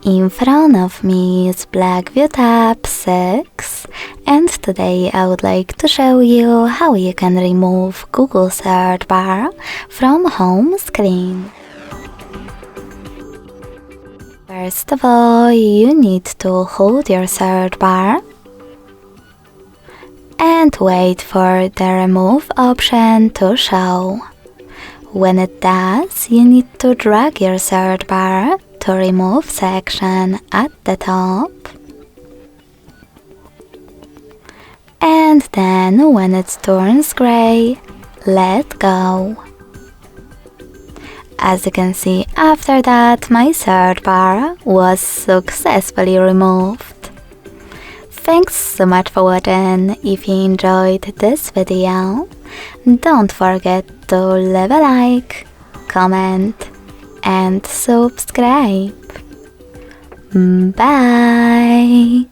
In front of me is Blackview Tab 6, and today I would like to show you how you can remove Google search bar from home screen. First of all, you need to hold your search bar and wait for the remove option to show. When it does, you need to drag your search bar to remove section at the top, and then when it turns gray, let go. As you can see, after that my search bar was successfully removed. Thanks so much for watching. If you enjoyed this video, don't forget to leave a like, comment and subscribe. Bye!